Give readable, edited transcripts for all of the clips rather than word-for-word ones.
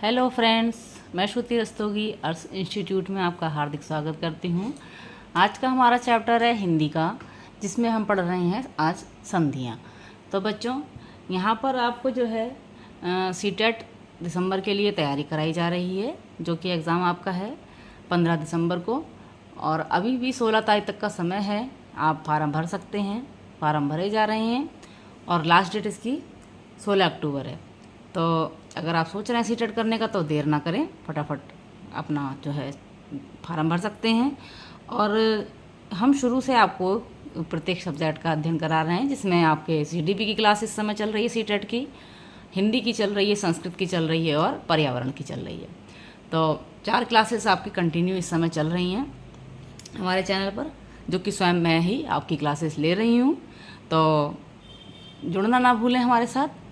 Hello friends, मैं श्रुति रस्तोगी अर्थ institute में आपका हार्दिक स्वागत करती हूँ। आज का हमारा चैप्टर है हिंदी का, जिसमें हम पढ़ रहे हैं आज संधियाँ। तो बच्चों, यहाँ पर आपको जो है सीटेट दिसंबर के लिए तैयारी कराई जा रही है, जो कि एग्ज़ाम आपका है 15 दिसंबर को। और अभी भी 16 तारीख तक का समय है, आप फार्म भर सकते हैं। फार्म भरे जा रहे हैं और लास्ट डेट इसकी 16 अक्टूबर है। तो अगर आप सोच रहे हैं सीटेट करने का तो देर ना करें, फटाफट अपना जो है फार्म भर सकते हैं। और हम शुरू से आपको प्रत्येक सब्जेक्ट का अध्ययन करा रहे हैं, जिसमें आपके सीडीपी की क्लास इस समय चल रही है, सीटेट की, हिंदी की चल रही है, संस्कृत की चल रही है और पर्यावरण की चल रही है। तो 4 क्लासेस आपकी कंटिन्यू इस समय चल रही हैं हमारे चैनल पर, जो कि स्वयं मैं ही आपकी क्लासेस ले रही हूँ। तो जुड़ना ना भूलें हमारे साथ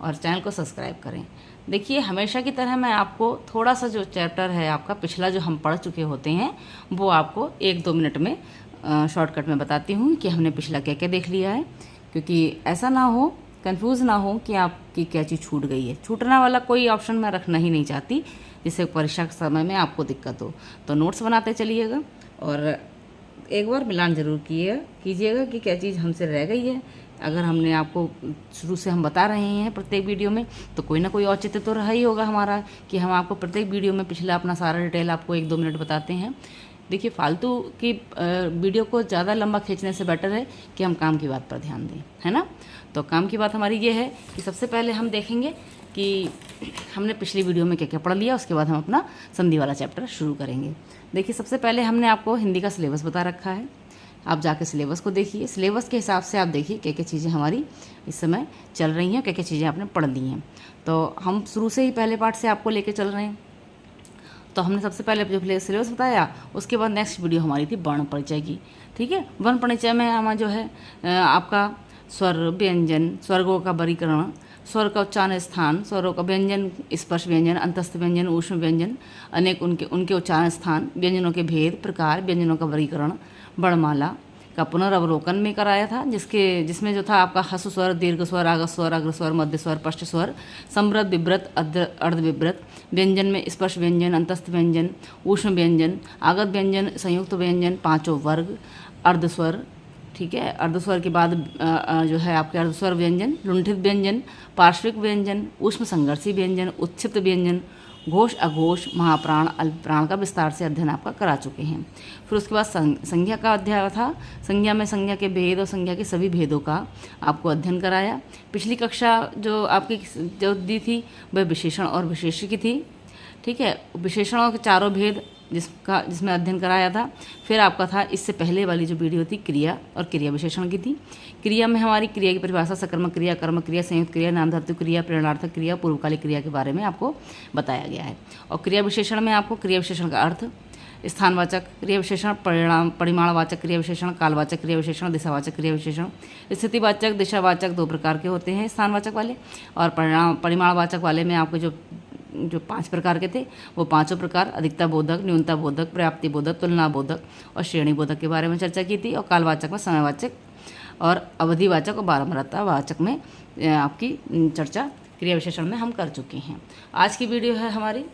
और चैनल को सब्सक्राइब करें। देखिए, हमेशा की तरह मैं आपको थोड़ा सा जो चैप्टर है आपका पिछला जो हम पढ़ चुके होते हैं, वो आपको 1-2 मिनट में शॉर्टकट में बताती हूँ कि हमने पिछला क्या क्या देख लिया है, क्योंकि ऐसा ना हो, कंफ्यूज ना हो कि आपकी क्या चीज़ छूट गई है। छूटने वाला कोई ऑप्शन मैं रखना ही नहीं चाहती, जिससे परीक्षा के समय में आपको दिक्कत हो। तो नोट्स बनाते चलिएगा और एक बार मिलान ज़रूर कीजिएगा कि क्या चीज़ हमसे रह गई है। अगर हमने आपको शुरू से हम बता रहे हैं प्रत्येक वीडियो में, तो कोई ना कोई औचित्य तो रहा ही होगा हमारा, कि हम आपको प्रत्येक वीडियो में पिछला अपना सारा डिटेल आपको 1-2 मिनट बताते हैं। देखिए, फालतू की वीडियो को ज़्यादा लंबा खींचने से बेटर है कि हम काम की बात पर ध्यान दें, है ना। तो काम की बात हमारी ये है कि सबसे पहले हम देखेंगे कि हमने पिछली वीडियो में क्या क्या पढ़ लिया, उसके बाद हम अपना संधि वाला चैप्टर शुरू करेंगे। देखिए, सबसे पहले हमने आपको हिंदी का सिलेबस बता रखा है। आप जाके सिलेबस को देखिए, सिलेबस के हिसाब से आप देखिए क्या क्या चीज़ें हमारी इस समय चल रही हैं, क्या क्या चीज़ें आपने पढ़ ली हैं। तो हम शुरू से ही पहले पार्ट से आपको लेके चल रहे हैं। तो हमने सबसे पहले जो सिलेबस बताया, उसके बाद नेक्स्ट वीडियो हमारी थी वर्ण परिचय की। ठीक है, वर्ण परिचय में हमारा जो है आपका स्वर, व्यंजन, स्वर्गों का वर्गीकरण, स्वर का उच्चारण स्थान, स्वरों का व्यंजन, स्पर्श व्यंजन, अंतस्थ व्यंजन, ऊष्म व्यंजन, अनेक उनके उच्चारण स्थान, व्यंजनों के भेद, प्रकार, व्यंजनों का वर्गीकरण, वर्णमाला का पुनर्वलोकन में कराया था, जिसमें जो था आपका ह्रस्व स्वर, दीर्घ स्वर, आगत स्वर, अग्र स्वर, मध्य स्वर, पश्च स्वर, समृद्ध, विव्रत, अर्ध विव्रत, व्यंजन में स्पर्श व्यंजन, अंतस्थ व्यंजन, ऊष्म व्यंजन, आगत व्यंजन, संयुक्त व्यंजन, 5 वर्ग, अर्धस्वर। ठीक है, अर्धस्वर के बाद जो है आपके अर्धस्वर व्यंजन, लुंठित व्यंजन, पार्श्विक व्यंजन, ऊष्म संघर्षी व्यंजन, उत्क्षिप्त व्यंजन, घोष, अघोष, महाप्राण, अल्पप्राण का विस्तार से अध्ययन आपका करा चुके हैं। फिर उसके बाद संज्ञा का अध्याय था। संज्ञा में संज्ञा के भेद और संज्ञा के सभी भेदों का आपको अध्ययन कराया। पिछली कक्षा जो आपकी जो दी थी वह विशेषण और विशेष्य की थी। ठीक है, विशेषणों के 4 भेद जिसमें अध्ययन कराया था। फिर आपका था इससे पहले वाली जो वीडियो थी क्रिया और क्रिया विशेषण की थी। क्रिया में हमारी क्रिया की परिभाषा, सकर्मक क्रिया, कर्म क्रिया, संयुक्त क्रिया, नामधातु क्रिया, प्रेरणार्थक क्रिया, पूर्वकालिक क्रिया के बारे में आपको बताया गया है। और क्रिया विशेषण में आपको क्रिया विशेषण का अर्थ, स्थानवाचक क्रिया विशेषण, परिमाणवाचक क्रिया विशेषण, कालवाचक क्रिया विशेषण, दिशावाचक क्रिया विशेषण, स्थितिवाचक, दिशावाचक 2 प्रकार के होते हैं स्थानवाचक वाले। और परिमाणवाचक वाले में आपके जो 5 प्रकार के थे, वो 5 प्रकार अधिकता बोधक, न्यूनता बोधक, पर्याप्ति बोधक, तुलना बोधक और श्रेणी बोधक के बारे में चर्चा की थी। और कालवाचक में समयवाचक और अवधिवाचक और बारंबारता वाचक में आपकी चर्चा क्रिया विशेषण में हम कर चुके हैं। आज की वीडियो है हमारी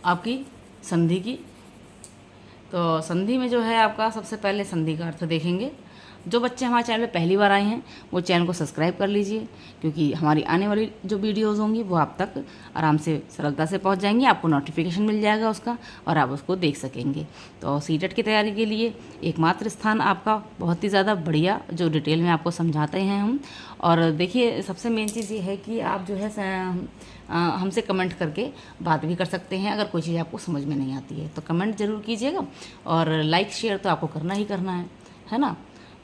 आपकी संधि की। तो संधि में जो है आपका सबसे पहले संधि का अर्थ देखेंगे। जो बच्चे हमारे चैनल पे पहली बार आए हैं वो चैनल को सब्सक्राइब कर लीजिए, क्योंकि हमारी आने वाली जो वीडियोज़ होंगी वो आप तक आराम से सरलता से पहुंच जाएंगी। आपको नोटिफिकेशन मिल जाएगा उसका और आप उसको देख सकेंगे। तो सीटेट की तैयारी के लिए एकमात्र स्थान आपका बहुत ही ज़्यादा बढ़िया, जो डिटेल में आपको समझाते हैं हम। और देखिए, सबसे मेन चीज़ ये है कि आप जो है हमसे कमेंट करके बात भी कर सकते हैं। अगर कोई चीज़ आपको समझ में नहीं आती है तो कमेंट ज़रूर कीजिएगा, और लाइक शेयर तो आपको करना ही करना है ना।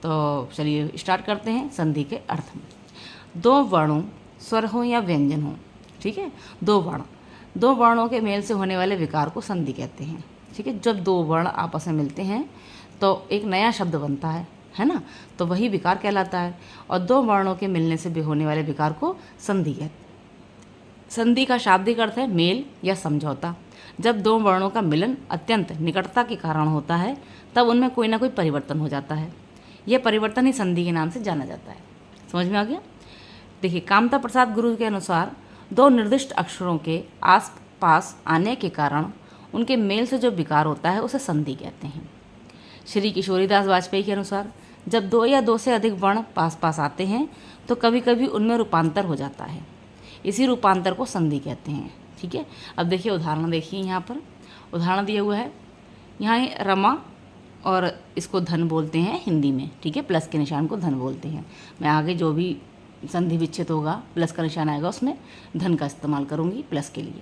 तो चलिए स्टार्ट करते हैं संधि के अर्थ में। 2 वर्णों, स्वर हो या व्यंजन हो, ठीक है, 2 वर्णों के मेल से होने वाले विकार को संधि कहते हैं। ठीक है, जब 2 वर्ण आपस में मिलते हैं तो एक नया शब्द बनता है ना, तो वही विकार कहलाता है। और 2 वर्णों के मिलने से भी होने वाले विकार को संधि कहते हैं। संधि का शाब्दिक अर्थ है मेल या समझौता। जब 2 वर्णों का मिलन अत्यंत निकटता के कारण होता है, तब उनमें कोई ना कोई परिवर्तन हो जाता है। यह परिवर्तन ही संधि के नाम से जाना जाता है। समझ में आ गया। देखिए, कामता प्रसाद गुरु के अनुसार दो निर्दिष्ट अक्षरों के आस पास आने के कारण उनके मेल से जो विकार होता है उसे संधि कहते हैं। श्री किशोरीदास वाजपेयी के अनुसार जब दो या दो से अधिक वर्ण पास पास आते हैं तो कभी कभी उनमें रूपांतर हो जाता है, इसी रूपांतर को संधि कहते हैं। ठीक है, अब देखिए उदाहरण देखिए, यहाँ पर उदाहरण दिया हुआ है। यहाँ रमा और इसको धन बोलते हैं हिंदी में। ठीक है, प्लस के निशान को धन बोलते हैं। मैं आगे जो भी संधि विच्छेद होगा प्लस का निशान आएगा उसमें धन का इस्तेमाल करूँगी प्लस के लिए।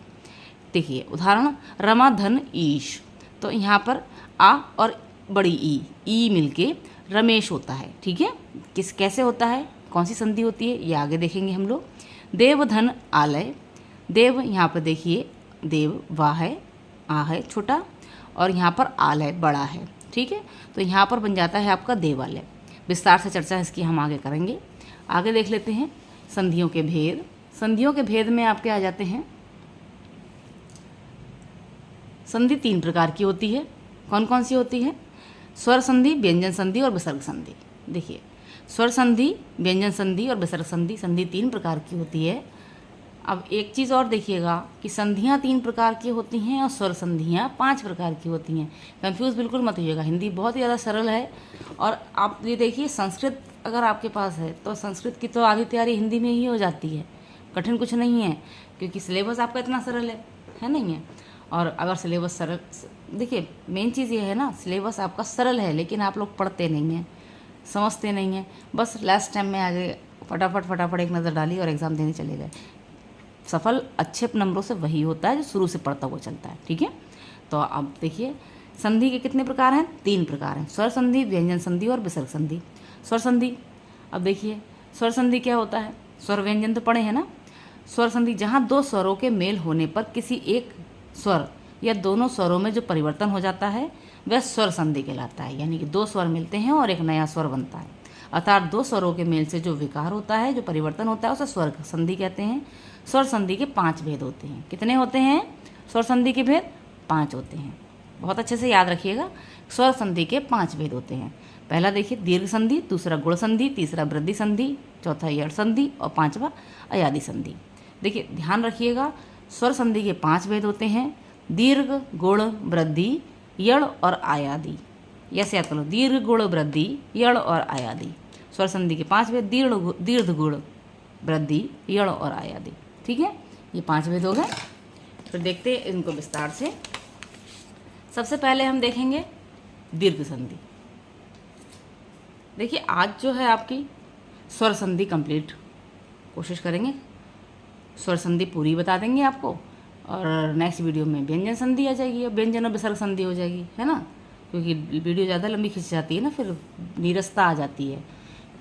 देखिए उदाहरण, रमा धन ईश। तो यहाँ पर आ और बड़ी ई मिलके रमेश होता है। ठीक है, कैसे होता है, कौन सी संधि होती है, ये आगे देखेंगे हम लोग। देव धन आलय। देव यहाँ पर देखिए, देव वाह है, आ है छोटा, और यहाँ पर आलय बड़ा है। ठीक है, तो यहाँ पर बन जाता है आपका देवालय। विस्तार से चर्चा इसकी हम आगे करेंगे। आगे देख लेते हैं संधियों के भेद। संधियों के भेद में आपके आ जाते हैं, संधि 3 प्रकार की होती है। कौन कौन सी होती है? स्वर संधि, व्यंजन संधि और विसर्ग संधि। देखिए स्वर संधि, व्यंजन संधि और विसर्ग संधि, संधि 3 प्रकार की होती है। अब एक चीज़ और देखिएगा कि संधियाँ 3 प्रकार की होती हैं और स्वर संधियाँ 5 प्रकार की होती हैं। कंफ्यूज बिल्कुल मत होइएगा, हिंदी बहुत ही ज़्यादा सरल है। और आप ये देखिए, संस्कृत अगर आपके पास है तो संस्कृत की तो आधी तैयारी हिंदी में ही हो जाती है, कठिन कुछ नहीं है, क्योंकि सिलेबस आपका इतना सरल है नहीं है। और अगर सिलेबस सरल, देखिए मेन चीज़ ये है ना, सिलेबस आपका सरल है लेकिन आप लोग पढ़ते नहीं हैं, समझते नहीं हैं। बस लास्ट टाइम में आगे फटाफट एक नज़र डाली और एग्ज़ाम देने चले गए। सफल अच्छे नंबरों से वही होता है जो शुरू से पढ़ता हुआ चलता है। ठीक है, तो अब देखिए संधि के कितने प्रकार हैं? 3 प्रकार हैं, स्वर संधि, व्यंजन संधि और विसर्ग संधि। स्वर संधि, अब देखिए स्वर संधि क्या होता है, स्वर व्यंजन तो पढ़े हैं ना। स्वर संधि जहाँ 2 स्वरों के मेल होने पर किसी एक स्वर या दोनों स्वरों में जो परिवर्तन हो जाता है वह स्वर संधि कहलाता है। यानी कि 2 स्वर मिलते हैं और एक नया स्वर बनता है, अर्थात 2 स्वरों के मेल से जो विकार होता है, जो परिवर्तन होता है, उसे स्वर संधि कहते हैं। स्वर संधि के 5 भेद होते हैं। कितने होते हैं स्वर संधि के भेद? 5 होते हैं। बहुत अच्छे से याद रखिएगा, स्वर संधि के 5 भेद होते हैं। पहला देखिए दीर्घ संधि, दूसरा गुण संधि, तीसरा वृद्धि संधि, चौथा यड़ संधि और 5वां अयादि संधि। देखिए ध्यान रखिएगा, स्वर संधि के 5 भेद होते हैं, दीर्घ, गुण, वृद्धि, यड़ और आयादी। ऐसे याद करो, दीर्घ, गुण, वृद्धि, यड़ और आयादी। स्वर संधि के 5 भेद, दीर्घ, गुण, वृद्धि, यड़ और आयादी। ठीक है, ये 5 भेद हो गए। फिर देखते हैं इनको विस्तार से। सबसे पहले हम देखेंगे दीर्घ संधि। देखिए आज जो है आपकी स्वर संधि कंप्लीट कोशिश करेंगे, स्वर संधि पूरी बता देंगे आपको, और नेक्स्ट वीडियो में व्यंजन संधि आ जाएगी, अब व्यंजन और विसर्ग संधि हो जाएगी, है ना, क्योंकि वीडियो ज़्यादा लंबी खिंच जाती है ना, फिर नीरसता आ जाती है,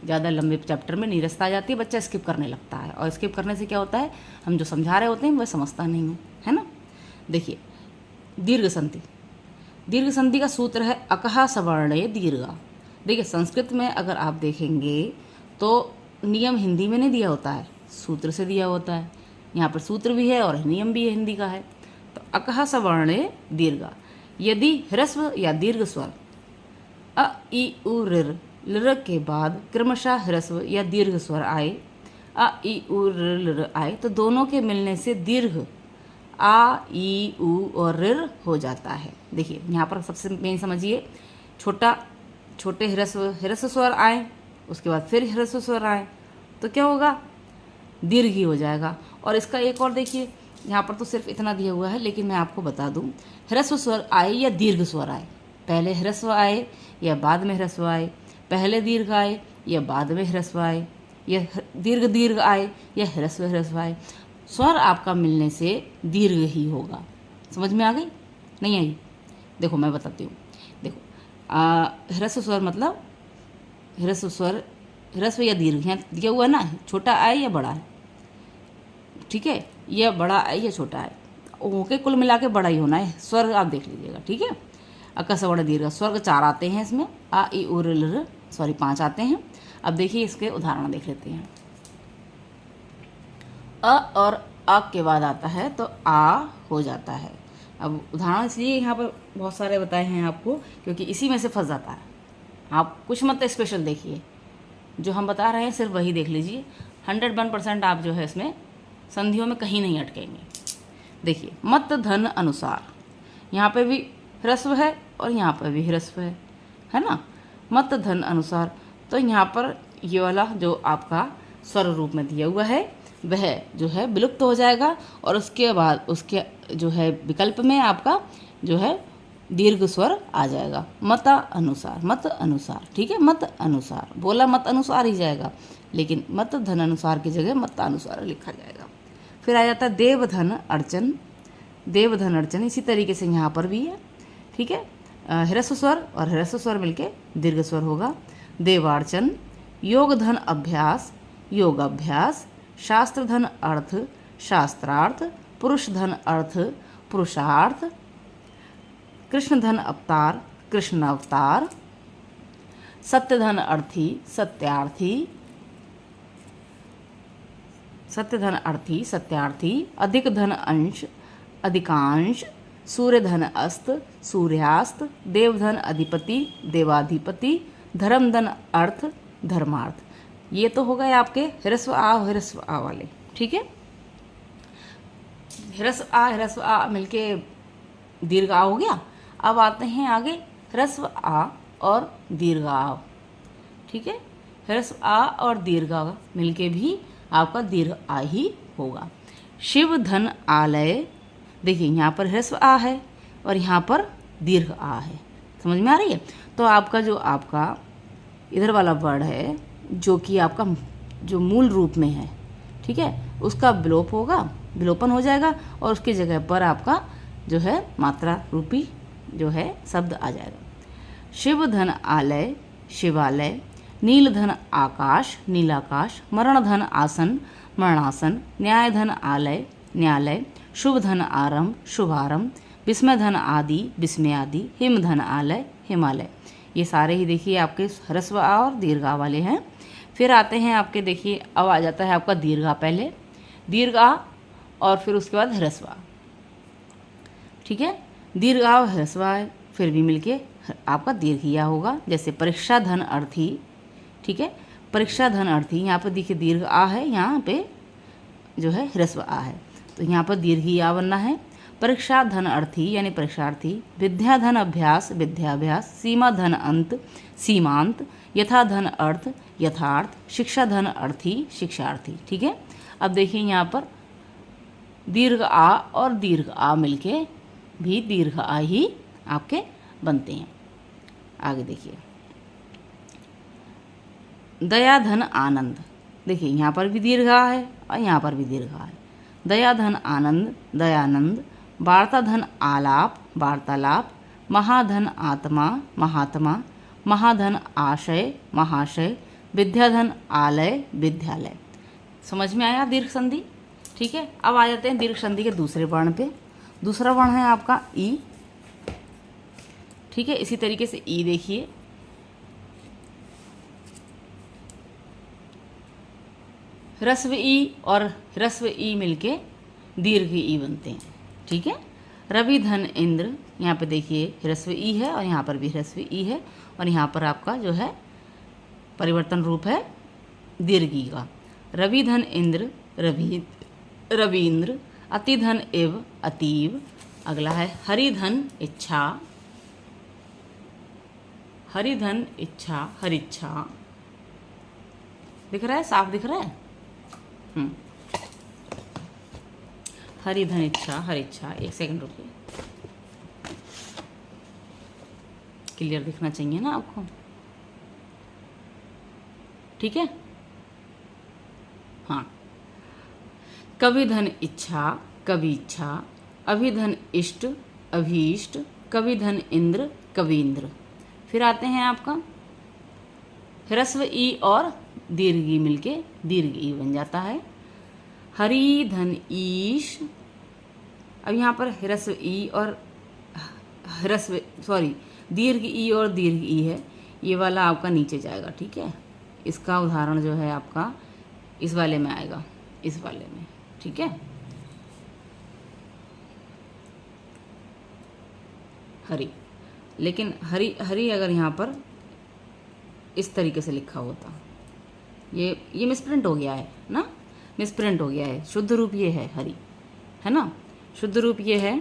ज़्यादा लंबे चैप्टर में नीरसता आ जाती है, बच्चा स्किप करने लगता है, और स्किप करने से क्या होता है, हम जो समझा रहे होते हैं वह समझता नहीं है ना। देखिए दीर्घ संधि, दीर्घ संधि का सूत्र है अकहा सवर्णे दीर्घा। देखिए संस्कृत में अगर आप देखेंगे तो नियम हिंदी में नहीं दिया होता है, सूत्र से दिया होता है। यहाँ पर सूत्र भी है और नियम भी है हिंदी का है। तो अकहा सवर्णे दीर्घा, यदि ह्रस्व या दीर्घ स्वर अ ई उ ऋ लृ के बाद क्रमशः ह्रस्व या दीर्घ स्वर आए, अ ई उ ऋ आए, तो दोनों के मिलने से दीर्घ आ ई उ और ऋ हो जाता है। देखिए यहाँ पर सबसे मेन समझिए, छोटे ह्रस्व स्वर आए, उसके बाद फिर ह्रस्व स्वर आए, तो क्या होगा, दीर्घ ही हो जाएगा। और इसका एक और देखिए, यहाँ पर तो सिर्फ इतना दिया हुआ है, लेकिन मैं आपको बता दूँ, ह्रस्व स्वर आए या दीर्घ स्वर आए, पहले ह्रस्व आए या बाद में ह्रस्व आए, पहले दीर्घ आए या बाद में ह्रस्व आए, या दीर्घ आए या ह्रस्व आए, स्वर आपका मिलने से दीर्घ ही होगा। समझ में आ गई? नहीं आई? देखो मैं बताती हूँ। देखो ह्रस्व स्वर मतलब ह्रस्व या दीर्घ, यहाँ दिया हुआ है ना, छोटा आए या बड़ा है, ठीक है, या बड़ा आए या छोटा आए, ओके, कुल मिला के बड़ा ही होना है। स्वर आप देख लीजिएगा, ठीक है। अका सवर्ण दीर्घ, स्वर्ग 4 आते हैं इसमें, आ ई उ ऋ लृ, सॉरी 5 आते हैं। अब देखिए इसके उदाहरण देख लेते हैं। अ और अ के बाद आता है तो आ हो जाता है। अब उदाहरण इसलिए यहाँ पर बहुत सारे बताए हैं आपको, क्योंकि इसी में से फंस जाता है। आप कुछ मत स्पेशल देखिए, जो हम बता रहे हैं सिर्फ वही देख लीजिए, 101% आप जो है इसमें संधियों में कहीं नहीं अटकेंगे। देखिए मत धन अनुसार, यहाँ पे भी ह्रस्व है और यहाँ पर भी ह्रस्व है ना। मत धन अनुसार, तो यहाँ पर ये वाला जो आपका स्वर रूप में दिया हुआ है वह जो है विलुप्त हो जाएगा और उसके बाद उसके जो है विकल्प में आपका जो है दीर्घ स्वर आ जाएगा। मत अनुसार, मत अनुसार, ठीक है, मत अनुसार बोला मत अनुसार ही जाएगा, लेकिन मत धन अनुसार की जगह मत अनुसार लिखा जाएगा। फिर आ जाता है देवधन अर्चन। देवधन अर्चन इसी तरीके से यहाँ पर भी है, ठीक है, ह्रस्व स्वर और ह्रस्व स्वर मिलके दीर्घ स्वर होगा। देवार्चन, योग धन अभ्यास, योग अभ्यास, शास्त्र धन अर्थ, शास्त्रार्थ, पुरुष धन अर्थ, पुरुषार्थ, कृष्ण धन अवतार, कृष्ण अवतार, सत्य धन अर्थी, सत्यार्थी, सत्य धन अर्थी, सत्यार्थी, अधिक धन अंश, अधिकांश, सूर्य धन अस्त, सूर्यास्त, देवधन अधिपति, देवाधिपति, धर्म धन अर्थ, धर्मार्थ। ये तो हो गए आपके ह्रस्व आ वाले, ठीक है। ह्रस्व आ मिलके दीर्घ आ हो गया। अब आते हैं आगे ह्रस्व आ और दीर्घ आ, ठीक है। ह्रस्व आ और दीर्घ आ मिलके भी आपका दीर्घ आ ही होगा। शिव धन आलय, देखिए यहाँ पर ह्रस्व आ है और यहाँ पर दीर्घ आ है, समझ में आ रही है। तो आपका जो आपका इधर वाला वर्ड है जो कि आपका जो मूल रूप में है, ठीक है, उसका विलोप होगा, विलोपन हो जाएगा और उसकी जगह पर आपका जो है मात्रा रूपी जो है शब्द आ जाएगा। शिव धन आलय, शिवालय, नील धन आकाश, नीलाकाश, मरण धन आसन, मरणासन, न्याय धन आलय, न्यायालय, शुभ धन आरंभ, शुभारंभ, विस्मय धन आदि, विस्मय आदि, हिम धन आलय, हिमालय। ये सारे ही देखिए आपके ह्रस्व आ और दीर्घ आ वाले हैं। फिर आते हैं आपके, देखिए अब आ जाता है आपका दीर्घ आ, पहले दीर्घ आ और फिर उसके बाद ह्रस्व आ, ठीक है। दीर्घ आ और ह्रस्व आ फिर भी मिलके आपका दीर्घ आ होगा। जैसे परीक्षा धन अर्थी, ठीक है, परीक्षा धन अर्थी, यहाँ पर देखिए दीर्घ आ है, यहाँ पे जो है ह्रस्व आ है, तो यहाँ पर दीर्घ आ बनना है। परीक्षा धन अर्थी यानी परीक्षार्थी, विद्या धन अभ्यास, विद्याभ्यास, सीमा धन अंत, सीमांत, यथा धन अर्थ, यथार्थ, शिक्षा धन अर्थी, शिक्षार्थी, ठीक है। अब देखिए यहाँ पर दीर्घ आ और दीर्घ आ मिलके भी दीर्घ आ ही आपके बनते हैं। आगे देखिए दया धन आनंद, देखिए यहाँ पर भी दीर्घ आ है और यहाँ पर भी दीर्घ आ है। दया धन आनंद, दयानंद, वार्ता धन आलाप, वार्तालाप, महाधन आत्मा, महात्मा, महाधन आशय, महाशय, विद्याधन आलय, विद्यालय। समझ में आया दीर्घ संधि, ठीक है। अब आ जाते हैं दीर्घ संधि के दूसरे वर्ण पे। दूसरा वर्ण है आपका ई, ठीक है। इसी तरीके से ई देखिए, ह्रस्व ई और ह्रस्व ई मिलके दीर्घ ई बनते हैं, ठीक है। रवि धन इंद्र, यहाँ पे देखिए ह्रस्व ई है और यहाँ पर भी ह्रस्व ई है और यहाँ पर आपका जो है परिवर्तन रूप है दीर्घ ई का। रवि धन इंद्र, रवींद्र, अति धन इव, अतीव। अगला है हरि धन इच्छा, हरि धन इच्छा, हरिच्छा। दिख रहा है, साफ दिख रहा है। हरि धन इच्छा, हरिच्छा। एक सेकंड रुकिए, क्लियर दिखना चाहिए ना आपको, ठीक है। हाँ, कवि धन इच्छा, कवि इच्छा, अभिधन इष्ट, अभीष्ट, कवि धन इंद्र, कवींद्र। फिर आते हैं आपका ह्रस्व ई और दीर्घ ई मिलके दीर्घ ई बन जाता है। हरि धन ईश, अब यहाँ पर ह्रस्व ई और दीर्घ ई और दीर्घ ई है, ये वाला आपका नीचे जाएगा, ठीक है। इसका उदाहरण जो है आपका इस वाले में आएगा, इस वाले में, ठीक है। हरि, लेकिन हरि अगर यहाँ पर इस तरीके से लिखा होता, ये मिसप्रिंट हो गया है ना। मिसप्रिंट हो गया है, शुद्ध रूप ये है ना, शुद्ध रूप ये है,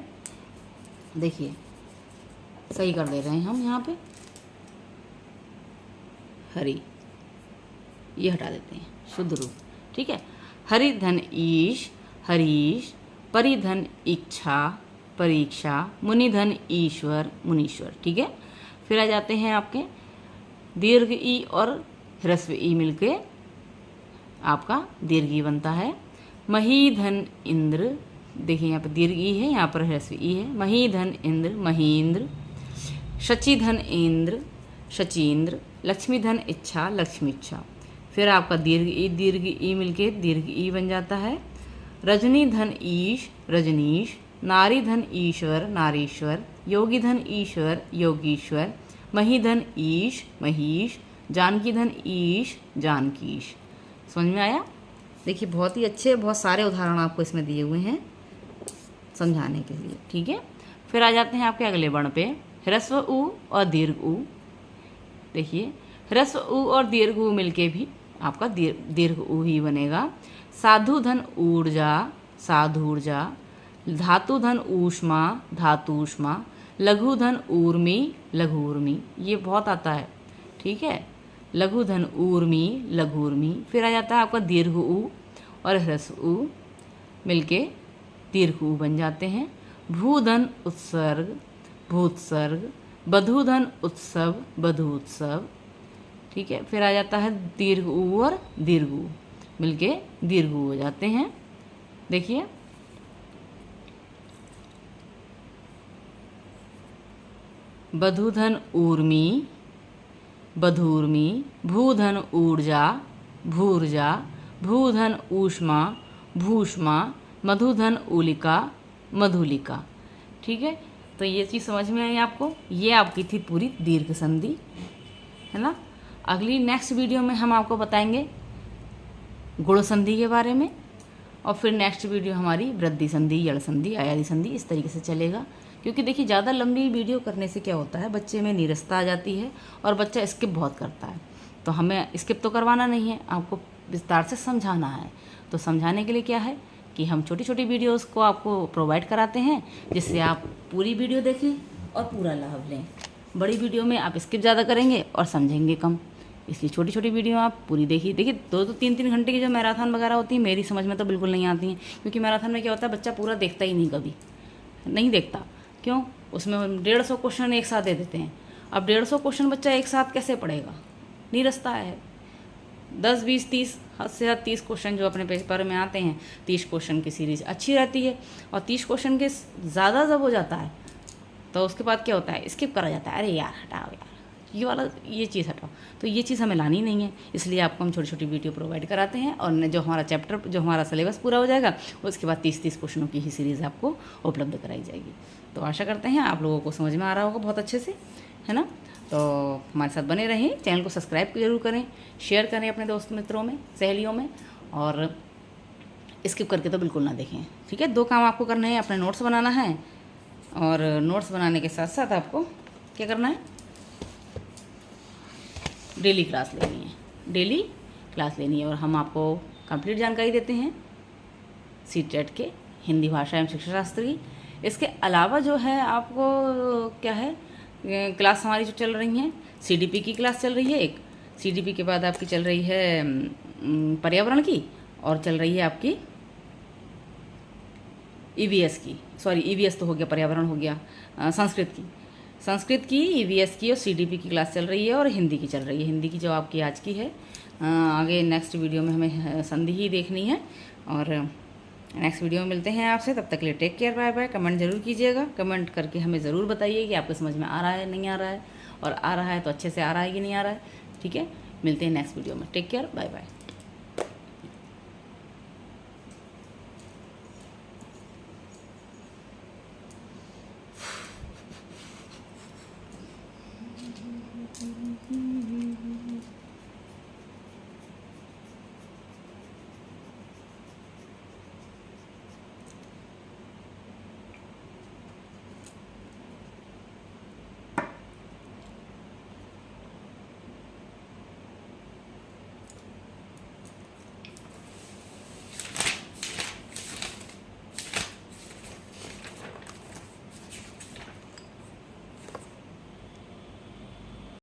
देखिए सही कर दे रहे हैं हम यहाँ पे, हरि, ये हटा देते हैं, शुद्ध रूप, ठीक है। हरिधन ईश, हरीश, परिधन इच्छा, परीक्षा, मुनिधन ईश्वर, मुनीश्वर, ठीक है। फिर आ जाते हैं आपके दीर्घ ई और ह्रस्व ई मिलके आपका दीर्घ ई बनता है। महीधन इंद्र, देखिए यहाँ पर दीर्घ ई है, यहाँ पर ह्रस्व ई है। महीधन इंद्र, महींद्र। शचीधन इंद्र, शचींद्र। लक्ष्मीधन इच्छा, लक्ष्मीच्छा। फिर आपका दीर्घ ई मिलके दीर्घ ई बन जाता है। रजनीधन ईश, रजनीश। नारीधन ईश्वर, नारीश्वर। योगीधन ईश्वर, योगीश्वर। महीधन ईश, महीश। जानकीधन ईश, जानकीश। समझ में आया? देखिए बहुत ही अच्छे, बहुत सारे उदाहरण आपको इसमें दिए हुए हैं समझाने के लिए, ठीक है। फिर आ जाते हैं आपके अगले वर्ण पे, ह्रस्व उ और दीर्घ उ। देखिए ह्रस्व उ और दीर्घ उ मिलके भी आपका दीर्घ उ ही बनेगा। साधुधन ऊर्जा, साधूर्जा। धातुधन ऊष्मा, धातूष्मा। लघुधन ऊर्मी, लघूर्मी। ये बहुत आता है, ठीक है। लघुधन ऊर्मी, लघूर्मी। फिर आ जाता है आपका दीर्घ उ और ह्रस्व उ मिलके दीर्घ उ बन जाते हैं। भूधन उत्सर्ग, भूत्सर्ग। बधूधन उत्सव, बधूत्सव, ठीक है। फिर आ जाता है दीर्घ उ और दीर्घ उ मिलके दीर्घ उ हो जाते हैं। देखिए बधूधन ऊर्मी, बधूर्मी। भूधन ऊर्जा, भूर्जा। भूधन ऊष्मा, भूष्मा। मधुधन उलिका, मधुलिका, ठीक है। तो ये चीज़ समझ में आई आपको? ये आपकी थी पूरी दीर्घ संधि, है ना। अगली नेक्स्ट वीडियो में हम आपको बताएंगे गुण संधि के बारे में, और फिर नेक्स्ट वीडियो हमारी वृद्धि संधि, यड़ संधि, आयादी संधि, इस तरीके से चलेगा। क्योंकि देखिए ज़्यादा लंबी वीडियो करने से क्या होता है, बच्चे में नीरसता आ जाती है और बच्चा स्किप बहुत करता है। तो हमें स्किप तो करवाना नहीं है, आपको विस्तार से समझाना है। तो समझाने के लिए क्या है कि हम छोटी छोटी वीडियोस को आपको प्रोवाइड कराते हैं, जिससे आप पूरी वीडियो देखें और पूरा लाभ लें। बड़ी वीडियो में आप स्किप ज़्यादा करेंगे और समझेंगे कम, इसलिए छोटी छोटी वीडियो आप पूरी देखिए। देखिए 2-3 घंटे की जो मैराथन वगैरह होती है, मेरी समझ में तो बिल्कुल नहीं आती हैं, क्योंकि मैराथन में क्या होता है, बच्चा पूरा देखता ही नहीं, कभी नहीं देखता। क्यों? उसमें 150 क्वेश्चन एक साथ दे देते हैं। अब 150 क्वेश्चन बच्चा एक साथ कैसे पढ़ेगा? निरस्ता है। 10, 20, 30, हद से हद 30 क्वेश्चन जो अपने पेपर में आते हैं, 30 क्वेश्चन की सीरीज अच्छी रहती है। और 30 क्वेश्चन के ज़्यादा जब हो जाता है तो उसके बाद क्या होता है, स्किप करा जाता है। अरे यार हटाओ यार, ये चीज़ हटाओ। तो ये चीज़ हमें लानी नहीं है, इसलिए आपको हम छोटी छोटी वीडियो प्रोवाइड कराते हैं। और जो हमारा चैप्टर, जो हमारा सिलेबस पूरा हो जाएगा, उसके बाद 30 क्वेश्चनों की ही सीरीज़ आपको उपलब्ध कराई जाएगी। तो आशा करते हैं आप लोगों को समझ में आ रहा होगा बहुत अच्छे से, है ना। तो हमारे साथ बने रहें, चैनल को सब्सक्राइब जरूर करें, शेयर करें अपने दोस्त मित्रों में, सहेलियों में, और स्किप करके तो बिल्कुल ना देखें, ठीक है। 2 काम आपको करने हैं, अपने नोट्स बनाना है, और नोट्स बनाने के साथ साथ आपको क्या करना है, डेली क्लास लेनी है, डेली क्लास लेनी है। और हम आपको कंप्लीट जानकारी देते हैं सीटेट के हिंदी भाषा एवं शिक्षा शास्त्र की। इसके अलावा जो है आपको क्या है, क्लास हमारी जो चल रही हैं, सीडीपी की क्लास चल रही है एक, सीडीपी के बाद आपकी चल रही है पर्यावरण की, और चल रही है आपकी ईवीएस की, सॉरी ईवीएस तो हो गया, पर्यावरण हो गया, संस्कृत की ईवीएस की और सीडीपी की क्लास चल रही है, और हिंदी की चल रही है। हिंदी की जो आपकी आज की है, आगे नेक्स्ट वीडियो में हमें संधि ही देखनी है, और नेक्स्ट वीडियो में मिलते हैं आपसे। तब तक के लिए take care, bye bye. Comment जरूर कीजिएगा, कमेंट करके हमें ज़रूर बताइए कि आपको समझ में आ रहा है, नहीं आ रहा है, और आ रहा है तो अच्छे से आ रहा है कि नहीं आ रहा है, ठीक है। मिलते हैं नेक्स्ट वीडियो में, टेक केयर, बाय बाय।